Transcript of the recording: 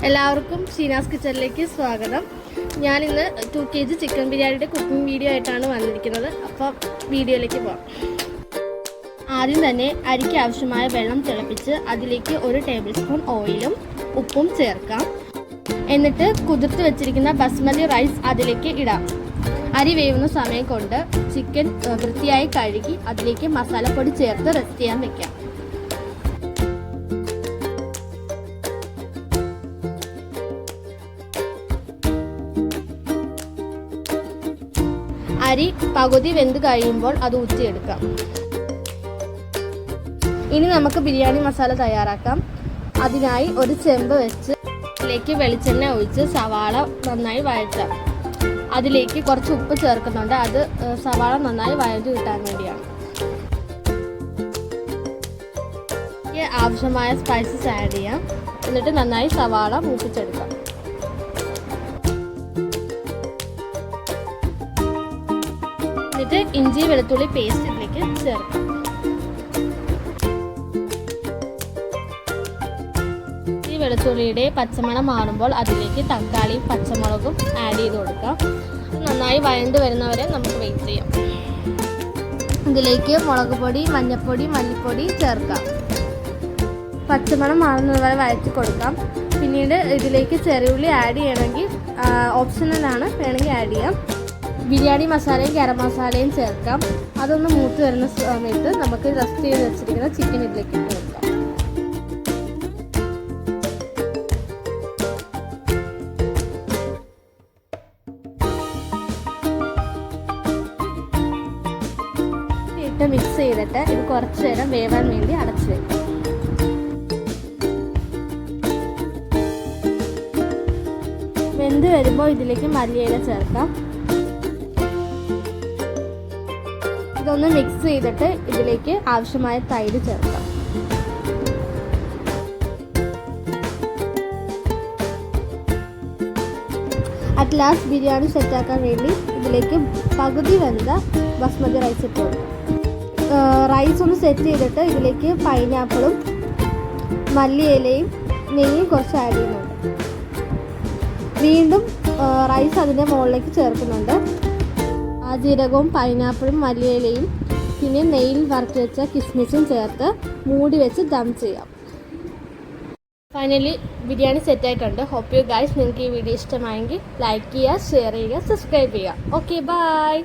എല്ലാവർക്കും ഷീനാസ് കിച്ചണിലേക്ക് സ്വാഗതം. ഞാനിന്ന് 2 kg ചിക്കൻ ബിരിയാണിയുടെ കുക്കിംഗ് വീഡിയോ ആയിട്ടാണ് വന്നിരിക്കുന്നത്. അപ്പോൾ വീഡിയോയിലേക്ക് പോകാം. ആദ്യം തന്നെ അരിക്ക് ആവശ്യമായ വെള്ളം തിളപ്പിച്ച് അതിലേക്ക് 1 ടേബിൾ സ്പൂൺ ഓയിലും ഉപ്പും ചേർക്കാം. എന്നിട്ട് കുതിർത്ത് വെച്ചിരിക്കുന്ന ബസ്മതി റൈസ് അതിലേക്ക് ഇടാം. അരി വേവുന്ന സമയം കൊണ്ട് ചിക്കൻ വൃത്തിയായി കഴുകി അതിലേക്ക് മസാലപ്പൊടി ചേർത്ത് റെസ്റ്റ് ചെയ്യാൻ വെക്കാം. അരി പകുതി വെന്ത് കഴിയുമ്പോൾ അത് ഊറ്റിയെടുക്കാം. ഇനി നമുക്ക് ബിരിയാണി മസാല തയ്യാറാക്കാം. അതിനായി ഒരു ചെമ്പ് വെച്ച് അതിലേക്ക് വെളിച്ചെണ്ണ ഒഴിച്ച് സവാള നന്നായി വഴറ്റാം. അതിലേക്ക് കുറച്ച് ഉപ്പ് ചേർക്കുന്നുണ്ട്. അത് സവാള നന്നായി വഴറ്റി കിട്ടാൻ വേണ്ടിയാണ്. ആവശ്യമായ സ്പൈസസ് ആഡ് ചെയ്യാം. എന്നിട്ട് നന്നായി സവാള മൂപ്പിച്ചെടുക്കാം. എന്നിട്ട് ഇഞ്ചി വെളുത്തുള്ളി പേസ്റ്റ് ഇതിലേക്ക് ചേർക്കാം. ഈ വെളുത്തുള്ളിയുടെ പച്ചമണം മാറുമ്പോൾ അതിലേക്ക് തക്കാളിയും പച്ചമുളകും ആഡ് ചെയ്ത് കൊടുക്കാം. നന്നായി വഴണ്ട് വരുന്നവരെ നമുക്ക് വെയിറ്റ് ചെയ്യാം. ഇതിലേക്ക് മുളക് പൊടി, മഞ്ഞൾപ്പൊടി, മല്ലിപ്പൊടി ചേർക്കാം. പച്ചമണം മാറുന്നവരെ വഴറ്റി കൊടുക്കാം. പിന്നീട് ഇതിലേക്ക് ചെറിയുള്ളി ആഡ് ചെയ്യണമെങ്കിൽ ഓപ്ഷണലാണ്, വേണമെങ്കിൽ ആഡ് ചെയ്യാം. ബിരിയാണി മസാലയും ഗരം മസാലയും ചേർക്കാം. അതൊന്ന് മൂത്ത് വരുന്ന സമയത്ത് നമുക്ക് റസ്റ്റ് ചെയ്ത് വെച്ചിരിക്കുന്ന ചിക്കൻ ഇതിലേക്ക് ഇട്ട് കൊടുക്കാം. ഇട്ട് മിക്സ് ചെയ്തിട്ട് ഇത് കുറച്ച് നേരം വേവാൻ വേണ്ടി അടച്ചു വെക്കാം. വെന്ത് വരുമ്പോൾ ഇതിലേക്ക് മല്ലിയില ചേർക്കാം. ഇതൊന്ന് മിക്സ് ചെയ്തിട്ട് ഇതിലേക്ക് ആവശ്യമായ തൈര് ചേർക്കാം. അറ്റ് ലാസ്റ്റ് ബിരിയാണി സെറ്റാക്കാൻ വേണ്ടി ഇതിലേക്ക് പകുതി വെന്ത ബസ്മതി റൈസ് ഇട്ട് കൊടുക്കാം. റൈസ് ഒന്ന് സെറ്റ് ചെയ്തിട്ട് ഇതിലേക്ക് പൈനാപ്പിളും മല്ലിയിലയും നെയ്യും കുറച്ച് ആഡ് ചെയ്യുന്നുണ്ട്. വീണ്ടും റൈസ് അതിൻ്റെ മുകളിലേക്ക് ചേർക്കുന്നുണ്ട്. ജീരകവും പൈനാപ്പിളും മല്ലിയിലയും പിന്നെ നെയ്യിൽ വറുത്ത് വെച്ച കിസ്മിസും ചേർത്ത് മൂടി വെച്ച് ദം ചെയ്യാം. ഫൈനലി ബിരിയാണി സെറ്റായിട്ടുണ്ട്. ഹോപ്പ് യു ഗൈസ് നിങ്ങൾക്ക് ഈ വീഡിയോ ഇഷ്ടമായെങ്കിൽ ലൈക്ക് ചെയ്യുക, ഷെയർ ചെയ്യുക, സബ്സ്ക്രൈബ് ചെയ്യുക. Okay, by.